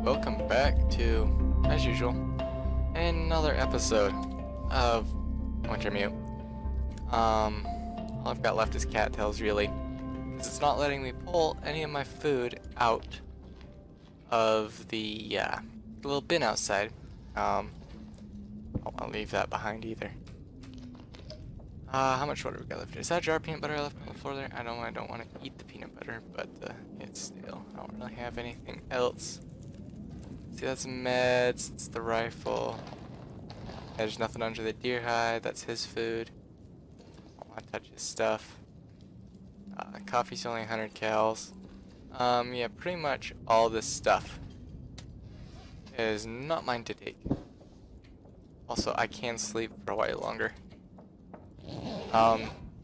welcome back to, as usual, another episode of Wintermute. All I've got left is cattails, really, because it's not letting me pull any of my food out of the little bin outside. I don't want to leave that behind either. How much water we got left? Is that jar of peanut butter I left on the floor there? I don't want to eat the peanut butter, but it's stale. I don't really have anything else. See, that's meds. It's the rifle. There's nothing under the deer hide. That's his food. I don't want to touch his stuff. Coffee's only 100 cals. Yeah, pretty much all this stuff is not mine to take. Also, I can sleep for a while longer.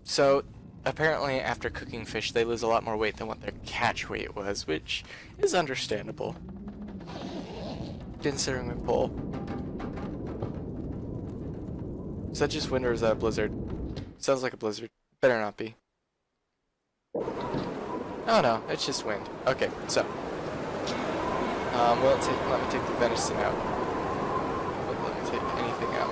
So apparently after cooking fish they lose a lot more weight than what their catch weight was, which is understandable considering we pull. Is that just wind or is that a blizzard? Sounds like a blizzard. Better not be. Oh no, it's just wind. Okay, so let me take the venison out. Let me take anything out.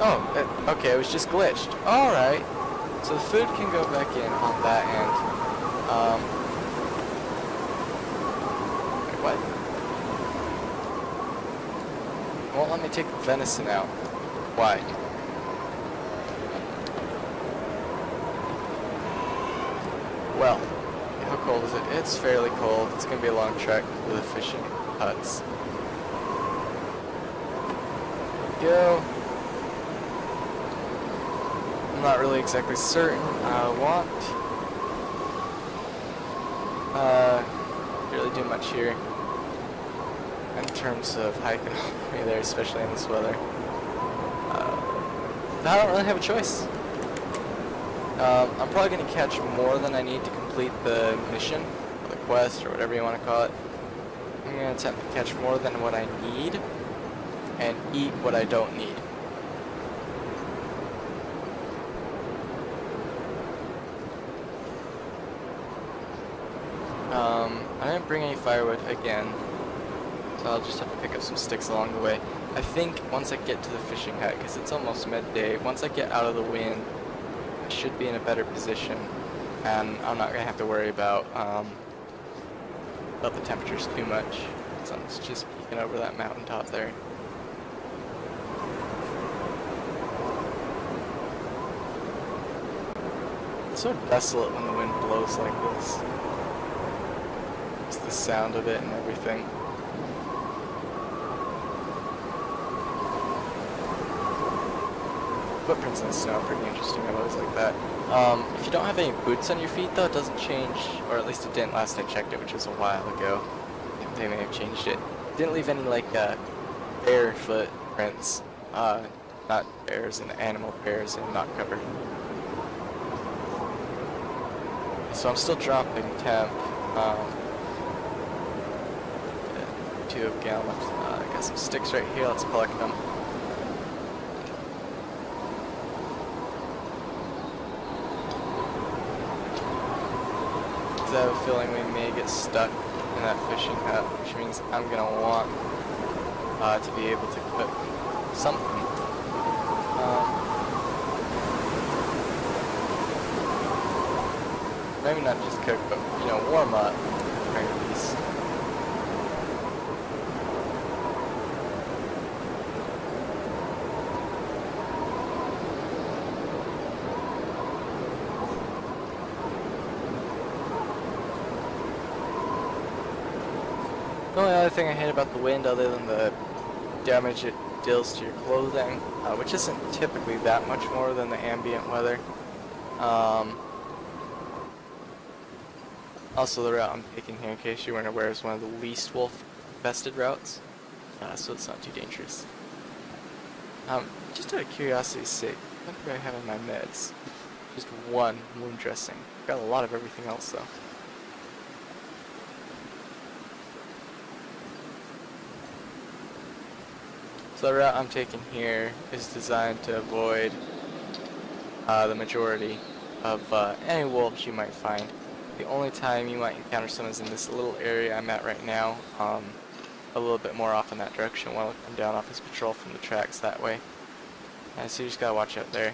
Oh, okay, it was just glitched. Alright. So the food can go back in on that end. Wait, what? It won't let me take the venison out. Why? Well, how cold is it? It's fairly cold. It's going to be a long trek for the fishing huts. Go. Not really exactly certain. Can't really do much here in terms of hiking all the way there, especially in this weather. I don't really have a choice. I'm probably going to catch more than I need to complete the mission, or the quest, or whatever you want to call it. I'm going to attempt to catch more than what I need, and eat what I don't need. I didn't bring any firewood again, so I'll just have to pick up some sticks along the way. I think once I get to the fishing hut, because it's almost midday, once I get out of the wind, I should be in a better position, and I'm not going to have to worry about the temperatures too much. Sun's just peeking over that mountaintop there. It's so desolate when the wind blows like this. The sound of it and everything. Footprints in the snow are pretty interesting. I always like that. If you don't have any boots on your feet though, it doesn't change, or at least it didn't last I checked it, which was a while ago. I think they may have changed it. Didn't leave any like bear footprints. Not bears and animal pairs and not covered. So I'm still dropping temp. 2 of gallon left. I got some sticks right here. Let's collect them. I have a feeling we may get stuck in that fishing hut, which means I'm gonna want to be able to cook something. Maybe not just cook, but warm up. At least. The only other thing I hate about the wind, other than the damage it deals to your clothing, which isn't typically that much more than the ambient weather. Also, the route I'm taking here, in case you weren't aware, is one of the least wolf-infested routes, so it's not too dangerous. Just out of curiosity's sake, what do I have in my meds? Just one wound dressing. Got a lot of everything else, though. So the route I'm taking here is designed to avoid the majority of any wolves you might find. The only time you might encounter some is in this little area I'm at right now, a little bit more off in that direction while I come down off his patrol from the tracks that way. So you just gotta watch out there.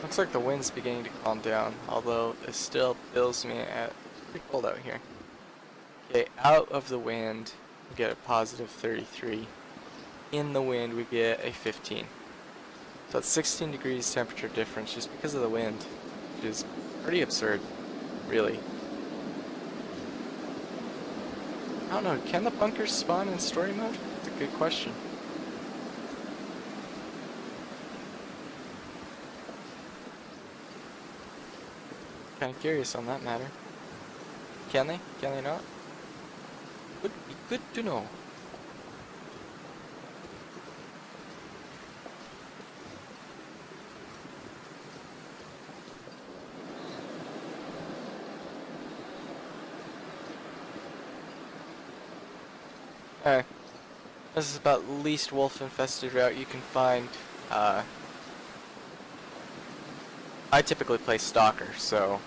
Looks like the wind's beginning to calm down, although it still fills me at pretty cold out here. Okay, out of the wind we get a positive 33. In the wind we get a 15. So it's 16 degrees temperature difference just because of the wind, which is pretty absurd, really. I don't know, can the bunkers spawn in story mode? That's a good question. Kind of curious on that matter. Can they? Can they not? Would be good to know. Alright. This is about the least wolf infested route you can find. I typically play Stalker, so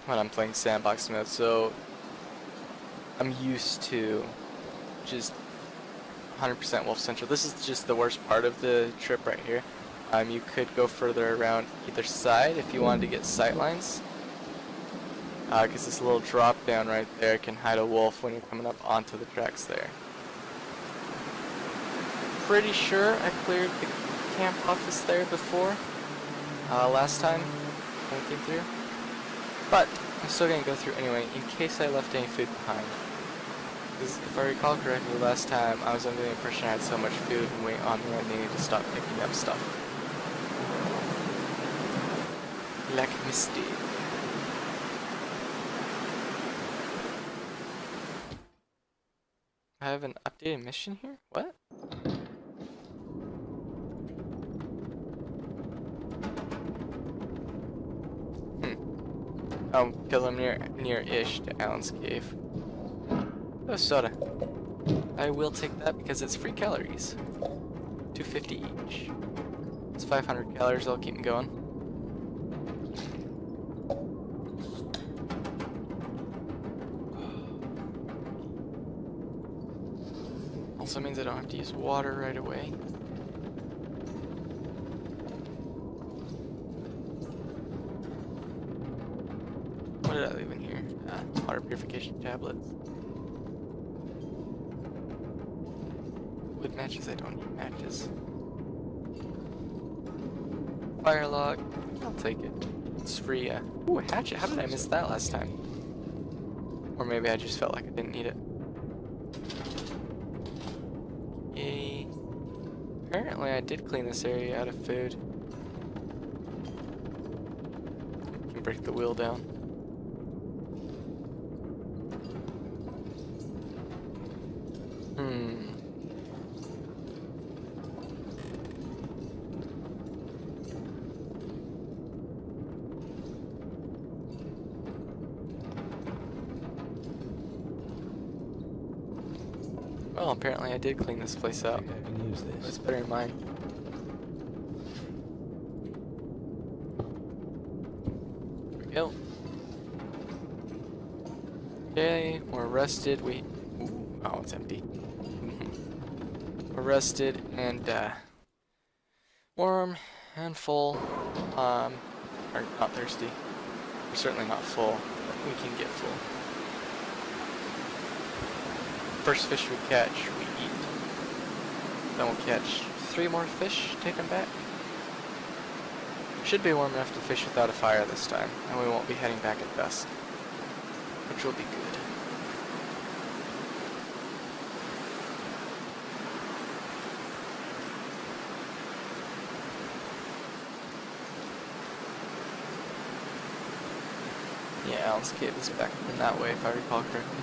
when I'm playing sandbox mode, so I'm used to just 100% wolf central. This is just the worst part of the trip right here. You could go further around either side if you wanted to get sight lines, because this little drop down right there can hide a wolf when you're coming up onto the tracks there. Pretty sure I cleared the camp office there before, last time when we came through. But I'm still going to go through anyway, in case I left any food behind. Because if I recall correctly, last time I was under the impression I had so much food and weight on me I needed to stop picking up stuff. Like Misty. I have an updated mission here? What? Oh, kill him near-ish to Alan's cave. Oh, soda. I will take that because it's free calories. 250 each. It's 500 calories, that'll keep me going. Also means I don't have to use water right away. What did I leave in here? Water purification tablets. Wood matches, I don't need matches. Fire log, I'll take it. It's free. Ooh, a hatchet. How did I miss that last time? Or maybe I just felt like I didn't need it. Yay. Apparently I did clean this area out of food. I can break the wheel down. Well, apparently I did clean this place out. I can use this. Let's better in mind. There we go. Okay, we're rested. Oh, it's empty. We're rested and warm and full. Or not thirsty. We're certainly not full, but we can get full. First fish we catch, we eat. Then we'll catch 3 more fish, take them back. Should be warm enough to fish without a fire this time, and we won't be heading back at dusk, which will be good. Yeah, Alan's cave is back in that way if I recall correctly.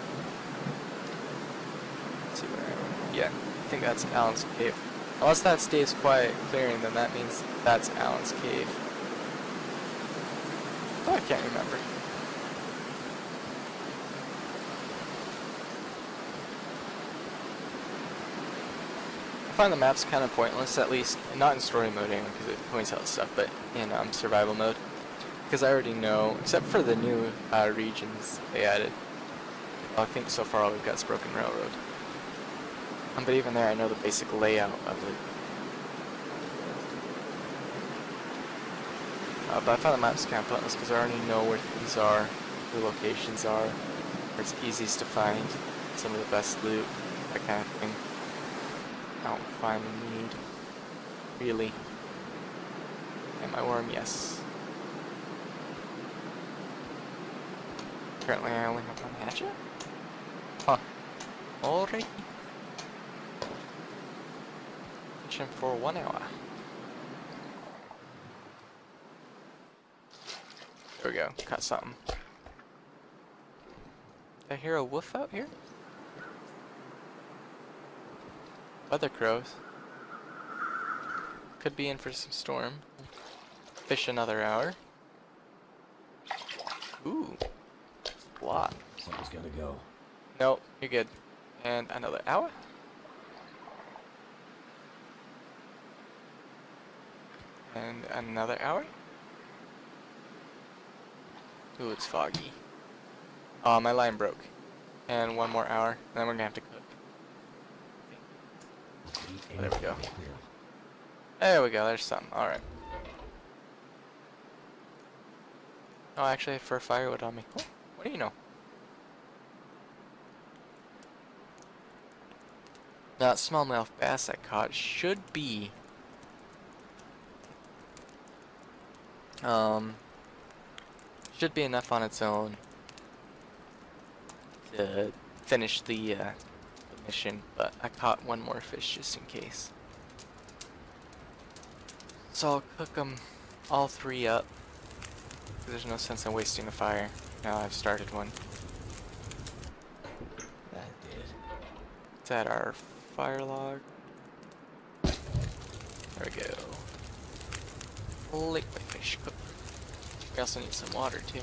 see where I am. Yeah, I think that's Alan's cave. Unless that stays quiet clearing, then that means that's Alan's cave. Oh, I can't remember. I find the map's kind of pointless, at least not in story mode anyway, because it points out stuff, but in survival mode, because I already know, except for the new regions they added. Well, I think so far all we've got is Broken Railroad. But even there, I know the basic layout of it. But I find the map's kind of pointless because I already know where things are, where locations are, where it's easiest to find some of the best loot, that kind of thing. I don't find the need, really. Am I worm? Yes. Currently I only have one hatchet? Huh. Alright. Fishing for 1 hour. There we go, caught something. Did I hear a wolf out here? Weather crows. Could be in for some storm. Fish another hour. Ooh. A lot. Something's gotta go. Nope, you're good. And another hour. And another hour. Ooh, it's foggy. Oh, my line broke. And 1 more hour, and then we're gonna have to cook. Oh, there we go. There we go, there's something. Alright. Oh, actually, I have fur firewood on me. Oh, what do you know? That smallmouth bass I caught should be enough on its own to finish the mission, but I caught 1 more fish just in case. So I'll cook them all 3 up. There's no sense in wasting a fire. Now I've started one. That did. It's at our fire log. There we go. Liquid fish cooked. We also need some water too.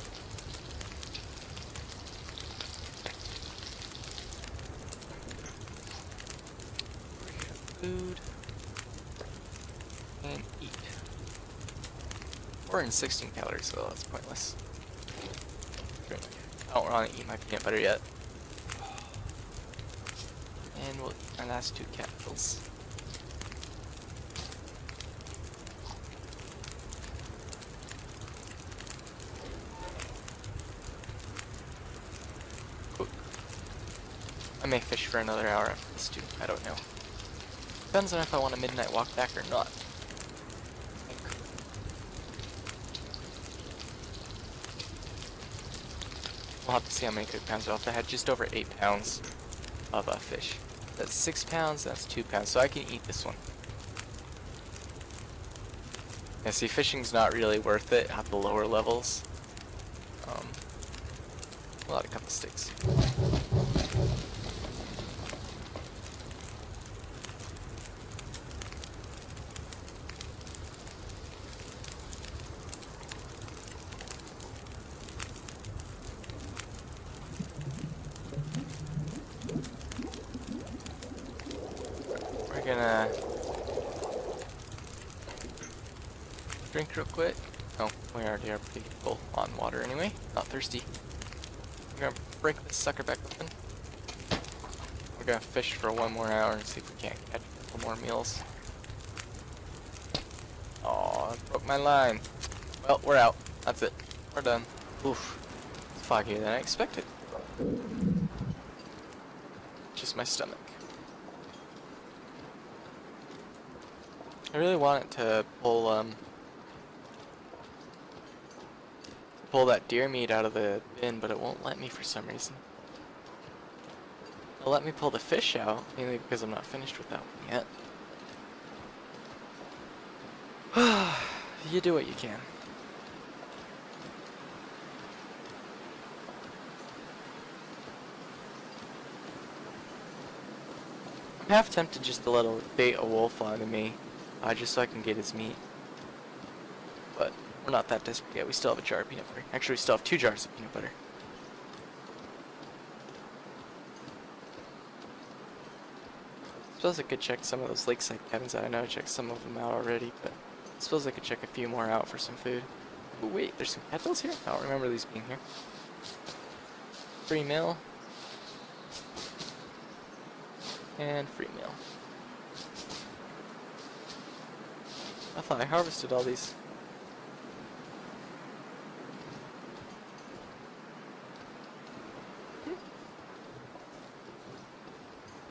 Food. And eat. 416 calories, so that's pointless. I don't want to eat my peanut butter yet. And we'll eat my last 2 capsules. Cool. I may fish for another hour after this too, I don't know. Depends on if I want a midnight walk back or not. We'll have to see how many cooked pounds I had just over 8 pounds of fish. That's 6 pounds, that's 2 pounds, so I can eat this one. Yeah, see, fishing's not really worth it at the lower levels. We'll add a couple sticks. Gonna drink real quick. Oh, we already are pretty full on water anyway. Not thirsty. We're gonna break this sucker back open. We're gonna fish for 1 more hour and see if we can't catch a couple more meals. Oh, I broke my line. Well, we're out. That's it. We're done. Oof. It's foggier than I expected. Just my stomach. I really wanted to pull that deer meat out of the bin, but it won't let me for some reason. It'll let me pull the fish out, mainly because I'm not finished with that one yet. You do what you can. I'm half tempted just to let bait a wolf onto me, just so I can get his meat. But we're not that desperate yet. We still have a jar of peanut butter. Actually, we still have 2 jars of peanut butter. I suppose I could check some of those lakeside cabins out. I know I checked some of them out already, but I suppose I could check a few more out for some food. Oh wait, there's some kettles here? I don't remember these being here. Free meal. And free meal. I thought I harvested all these.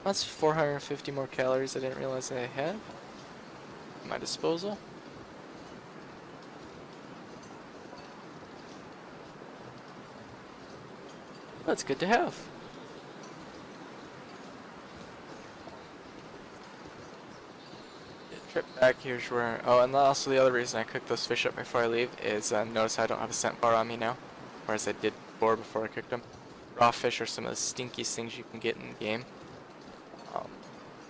That's 450 more calories I didn't realize I had at my disposal. That's good to have. Trip back, here's where... Oh, and also the other reason I cooked those fish up before I leave is notice I don't have a scent bar on me now, whereas I did before I cooked them. Raw fish are some of the stinkiest things you can get in the game.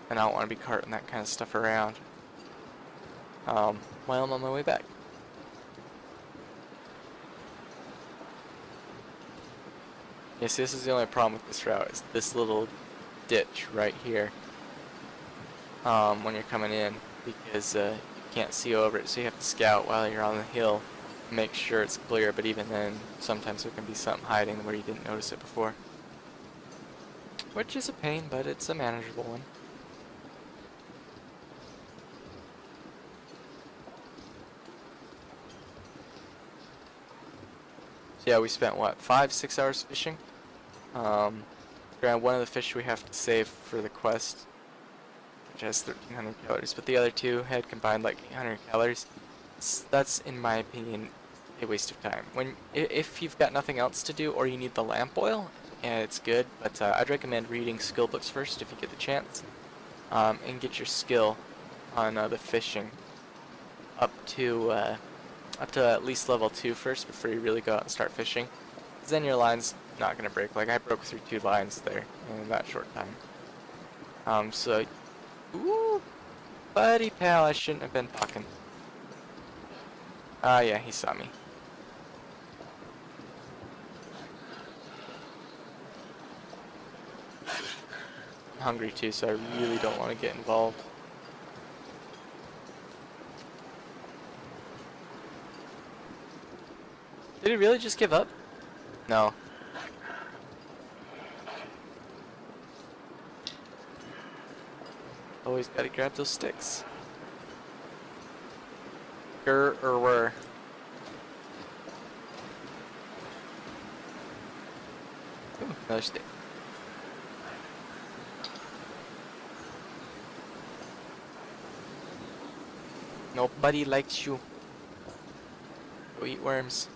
And I don't want to be carting that kind of stuff around while I'm on my way back. Yeah, see, this is the only problem with this route, is this little ditch right here when you're coming in, because you can't see over it, so you have to scout while you're on the hill, make sure it's clear, but even then, sometimes there can be something hiding where you didn't notice it before. Which is a pain, but it's a manageable one. Yeah, we spent what, 5-6 hours fishing? Granted, one of the fish we have to save for the quest, which has 1300 calories, but the other 2 had combined like 800 calories. That's, in my opinion, a waste of time. If you've got nothing else to do, or you need the lamp oil, yeah, it's good, but I'd recommend reading skill books first if you get the chance, and get your skill on the fishing up to at least level 2 first before you really go out and start fishing. 'Cause then your line's not gonna break. Like I broke through 2 lines there in that short time. So, ooh, buddy pal, I shouldn't have been talking. Yeah, he saw me. I'm hungry too, so I really don't want to get involved. Did he really just give up? No. Always gotta grab those sticks. Grr or were. Ooh, another stick. Nobody likes you. Go eat worms.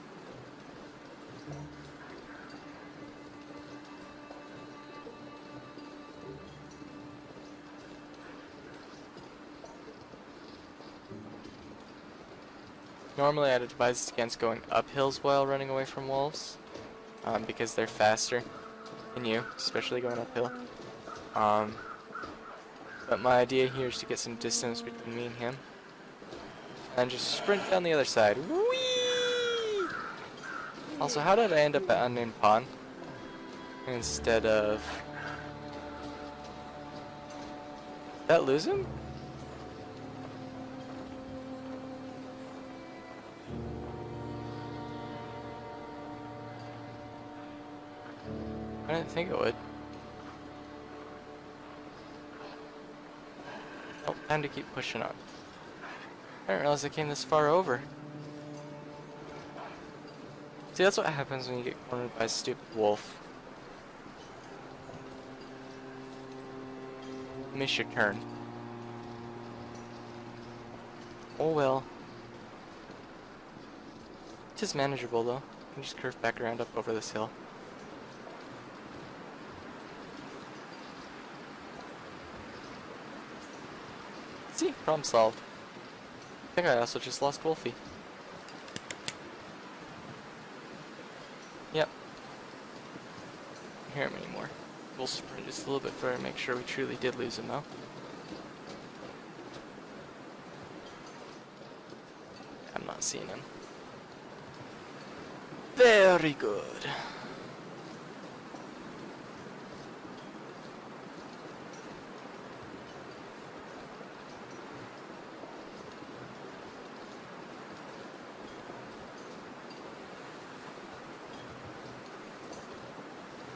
Normally I'd advise against going up hills while running away from wolves, because they're faster than you, especially going uphill. But my idea here is to get some distance between me and him, and just sprint down the other side. Whee! Also, how did I end up at Unnamed Pond instead of... Did that lose him? I didn't think it would. Oh, time to keep pushing on. I didn't realize I came this far over. See, that's what happens when you get cornered by a stupid wolf. Miss your turn. Oh well. It is manageable though. You can just curve back around up over this hill. See, problem solved. I think I also just lost Wolfie. Yep. Can't hear him anymore. We'll sprint just a little bit further, make sure we truly did lose him though. I'm not seeing him. Very good.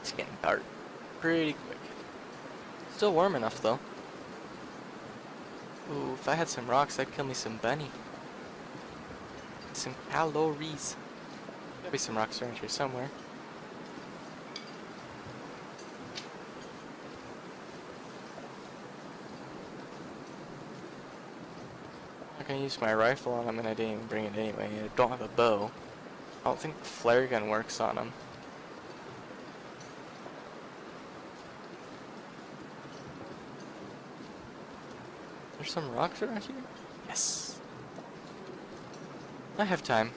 It's getting dark pretty quick. Still warm enough though. Ooh, if I had some rocks, I'd kill me some bunny. Some calories. There'll be some rocks around here somewhere. I'm not gonna use my rifle on him, and I didn't even bring it anyway. I don't have a bow. I don't think the flare gun works on him. There's some rocks around here? Yes. I have time.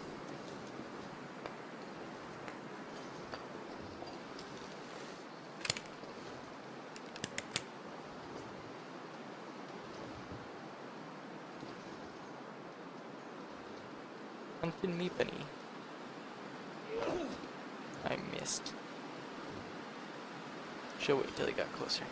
Hunting me bunny. I missed. Should wait till he got closer.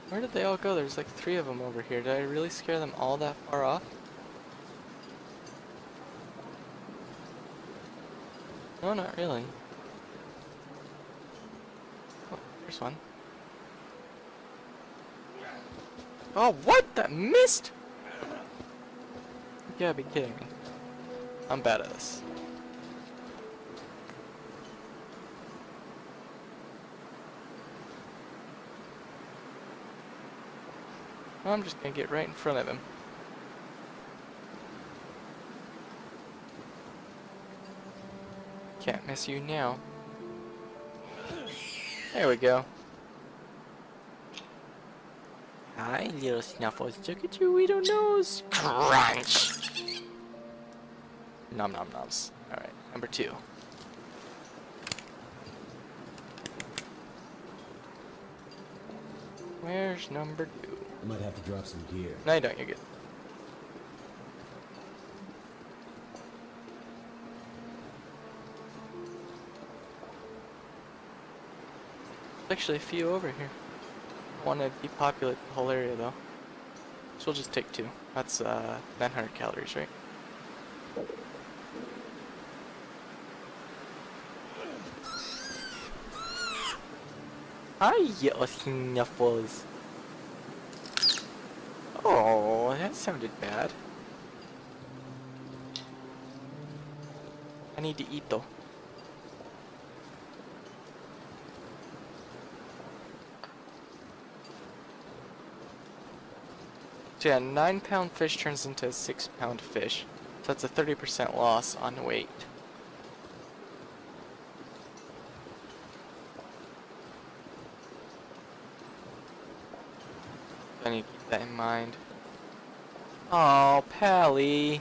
Where did they all go? There's like 3 of them over here. Did I really scare them all that far off? No, not really. Oh, there's one. Oh, what? That missed? You gotta be kidding me. I'm bad at this. Well, I'm just gonna get right in front of him. Can't miss you now. There we go. Hi, little Snuffles. Look at your little nose. Crunch! Nom nom noms. Alright, number 2. Where's number 2? I might have to drop some gear. No, you don't. You're good. There's actually a few over here. I want to depopulate the whole area though. So we'll just take 2. That's 900 calories, right? Hi, you snuffles. Oh, that sounded bad. I need to eat though. So yeah, 9-pound fish turns into a 6-pound fish. So that's a 30% loss on weight. I need to keep that in mind. Oh, Pally.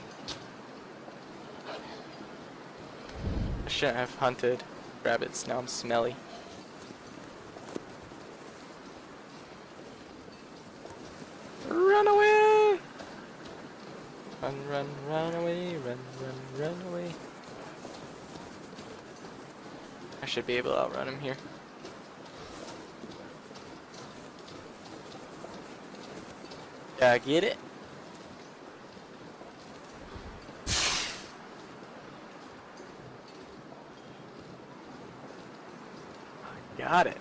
I shouldn't have hunted rabbits, now I'm smelly. Run away! Run, run, run away, run, run, run away. I should be able to outrun him here. Yeah, get it? Got it.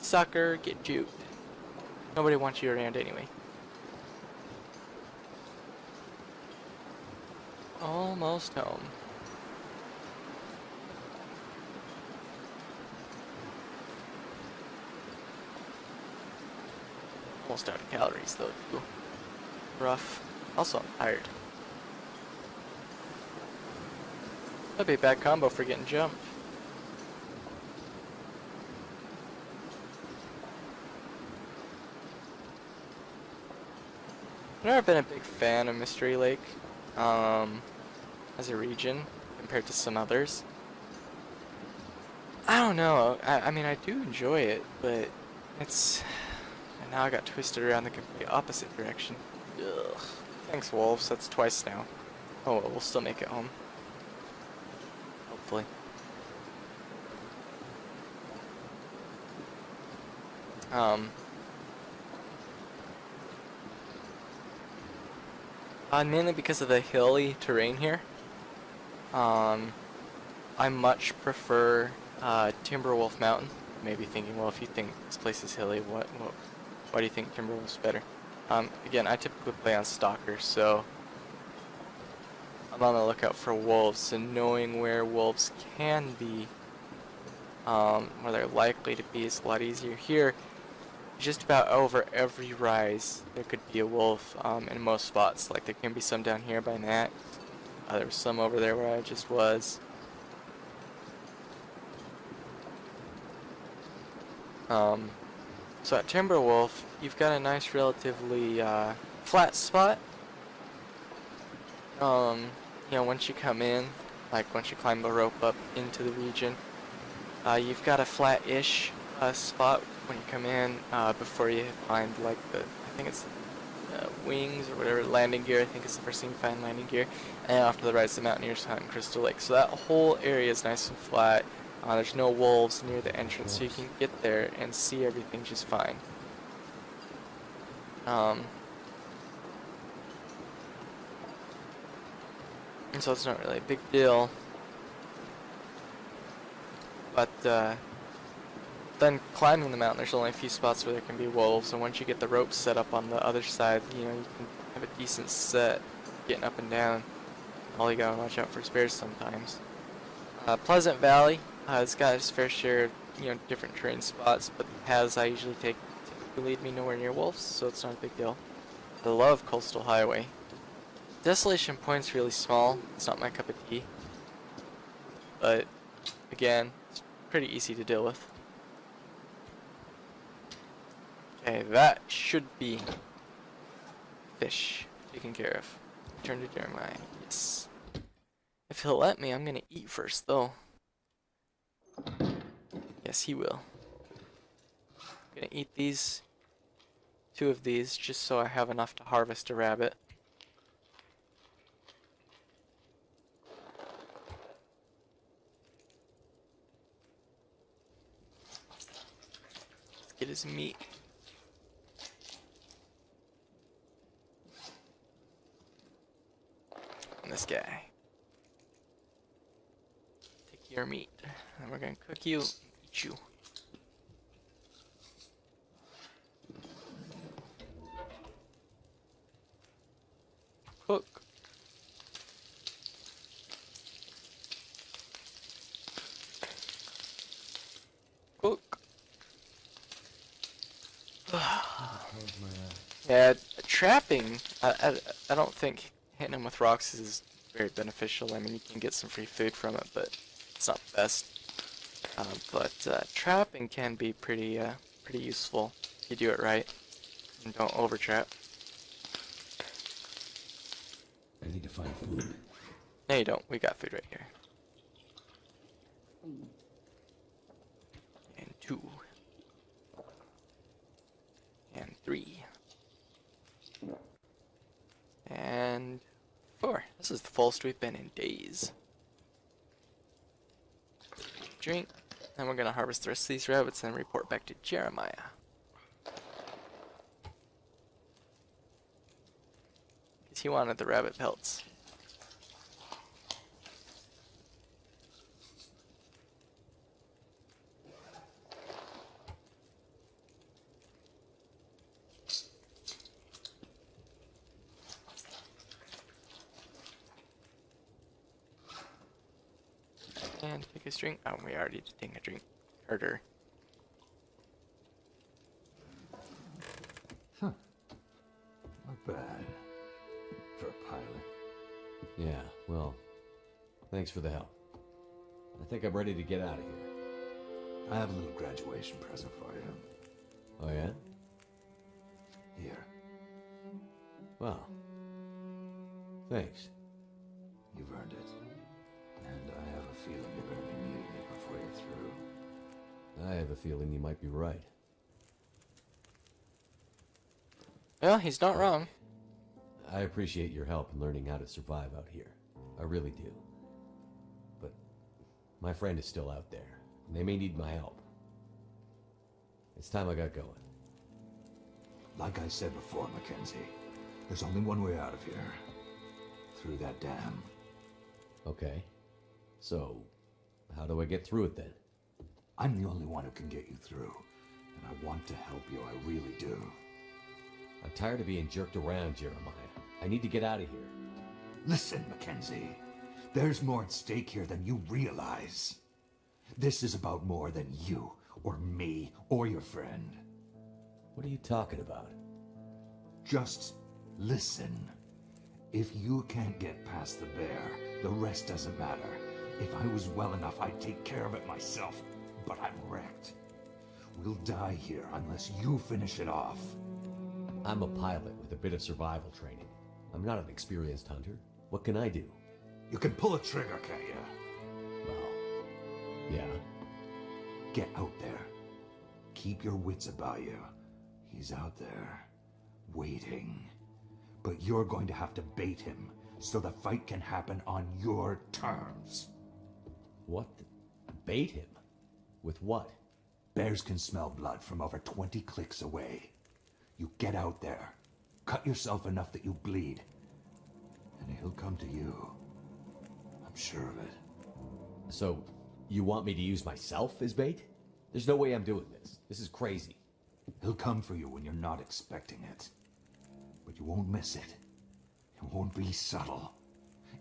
Sucker, get juked. Nobody wants you around anyway. Almost home. Almost out of calories though. Ooh. Rough. Also, I'm tired. That'd be a bad combo for getting jumped. I've never been a big fan of Mystery Lake as a region compared to some others. I don't know. I mean, I do enjoy it, but it's... And now I got twisted around the complete opposite direction. Ugh. Thanks, wolves. That's twice now. Oh, well, we'll still make it home. Hopefully. Mainly because of the hilly terrain here. I much prefer Timberwolf Mountain. You may be thinking, well, if you think this place is hilly, why do you think Timberwolf's better? Again, I typically play on Stalker, so I'm on the lookout for wolves, and knowing where wolves can be, where they're likely to be, is a lot easier. Here, just about over every rise, there could be a wolf in most spots. Like, there can be some down here by Max. There was some over there where I just was. So at Timberwolf, you've got a nice, relatively flat spot. You know, once you come in, like once you climb the rope up into the region, you've got a flat-ish spot when you come in before you find like I think it's wings or whatever, landing gear. I think it's the first thing you find, landing gear. And off to the right is the Mountaineers Hunt in Crystal Lake. So that whole area is nice and flat. There's no wolves near the entrance, so you can get there and see everything just fine. And so it's not really a big deal. But then climbing the mountain, there's only a few spots where there can be wolves, and once you get the ropes set up on the other side, you know, you can have a decent set getting up and down. All you gotta watch out for is bears sometimes. Pleasant Valley has got its fair share of, you know, different terrain spots, but the paths I usually take typically lead me nowhere near wolves, so it's not a big deal. I love Coastal Highway. Desolation Point's really small. It's not my cup of tea, but again, it's pretty easy to deal with. Okay, that should be fish taken care of. Turn to Jeremiah. Yes. If he'll let me, I'm gonna eat first, though. Yes, he will. I'm gonna eat these, 2 of these, just so I have enough to harvest a rabbit. Let's get his meat. And this guy. Take your meat. And we're gonna cook you, eat you. Cook. Cook. Yeah, trapping, I don't think hitting them with rocks is very beneficial. I mean, you can get some free food from it, but it's not the best. Trapping can be pretty useful if you do it right and don't over trap. I need to find food. No, you don't. We got food right here. And 2. And 3. And 4. This is the fullest we've been in days. Drink. Then we're gonna harvest the rest of these rabbits and report back to Jeremiah. Because he wanted the rabbit pelts. And take a drink. Oh, we already did take a drink. Harder. Huh. Not bad. For a pilot. Yeah, well, thanks for the help. I think I'm ready to get out of here. I have a little graduation present for you. Oh, yeah? Here. Wow. Thanks. You've earned it. And I have a feeling you're going to be needing it before you're through. I have a feeling you might be right. Well, he's not wrong. I appreciate your help in learning how to survive out here. I really do. But my friend is still out there, and they may need my help. It's time I got going. Like I said before, Mackenzie, there's only one way out of here. Through that dam. Okay. So, how do I get through it then? I'm the only one who can get you through, and I want to help you, I really do. I'm tired of being jerked around, Jeremiah. I need to get out of here. Listen, Mackenzie. There's more at stake here than you realize. This is about more than you, or me, or your friend. What are you talking about? Just listen. If you can't get past the bear, the rest doesn't matter. If I was well enough, I'd take care of it myself, but I'm wrecked. We'll die here unless you finish it off. I'm a pilot with a bit of survival training. I'm not an experienced hunter. What can I do? You can pull a trigger, can't you? Well, yeah. Get out there. Keep your wits about you. He's out there, waiting. But you're going to have to bait him, so the fight can happen on your terms. What? Bait him? With what? Bears can smell blood from over 20 clicks away. You get out there, cut yourself enough that you bleed, and he'll come to you. I'm sure of it. So, you want me to use myself as bait? There's no way I'm doing this. This is crazy. He'll come for you when you're not expecting it. But you won't miss it. It won't be subtle.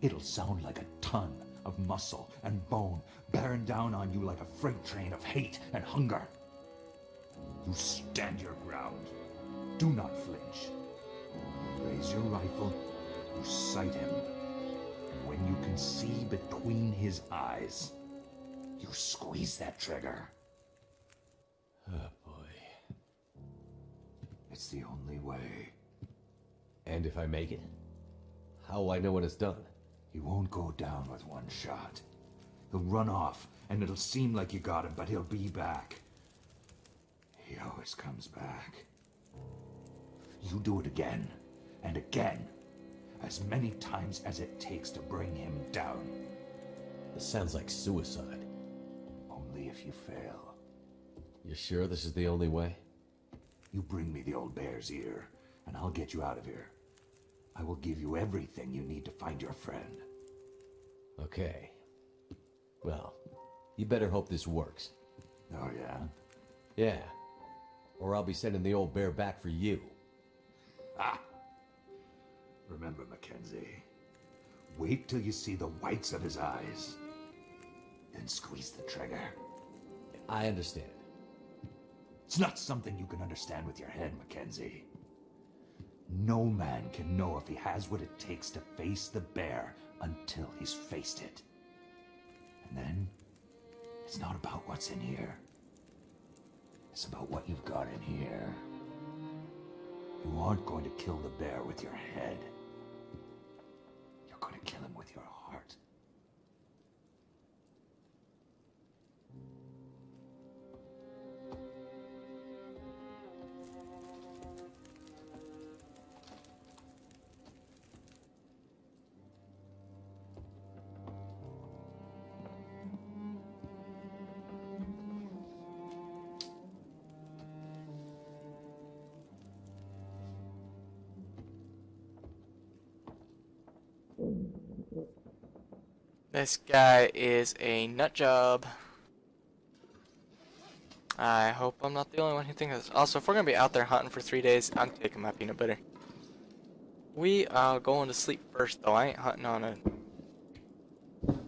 It'll sound like a ton of muscle and bone bearing down on you like a freight train of hate and hunger. You stand your ground. Do not flinch. Raise your rifle. You sight him. And when you can see between his eyes, you squeeze that trigger. Oh, boy. It's the only way. And if I make it? How will I know when it's done? He won't go down with one shot. He'll run off, and it'll seem like you got him, but he'll be back. He always comes back. You do it again, and again, as many times as it takes to bring him down. This sounds like suicide. Only if you fail. You sure this is the only way? You bring me the old bear's ear, and I'll get you out of here. I will give you everything you need to find your friend. Okay. Well, you better hope this works. Oh, yeah? Yeah. Or I'll be sending the old bear back for you. Ah! Remember, Mackenzie. Wait till you see the whites of his eyes. Then squeeze the trigger. I understand. It's not something you can understand with your head, Mackenzie. No man can know if he has what it takes to face the bear until he's faced it. And then, it's not about what's in here. It's about what you've got in here. You aren't going to kill the bear with your head. You're going to kill him with your heart. This guy is a nut job. I hope I'm not the only one who thinks this. Also, if we're gonna be out there hunting for 3 days, I'm taking my peanut butter. We are going to sleep first, though. I ain't hunting on a... What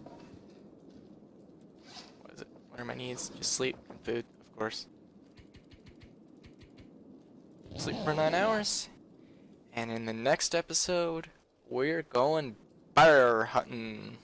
is it? What are my needs? Just sleep and food, of course. Sleep for 9 hours. And in the next episode, we're going bear hunting.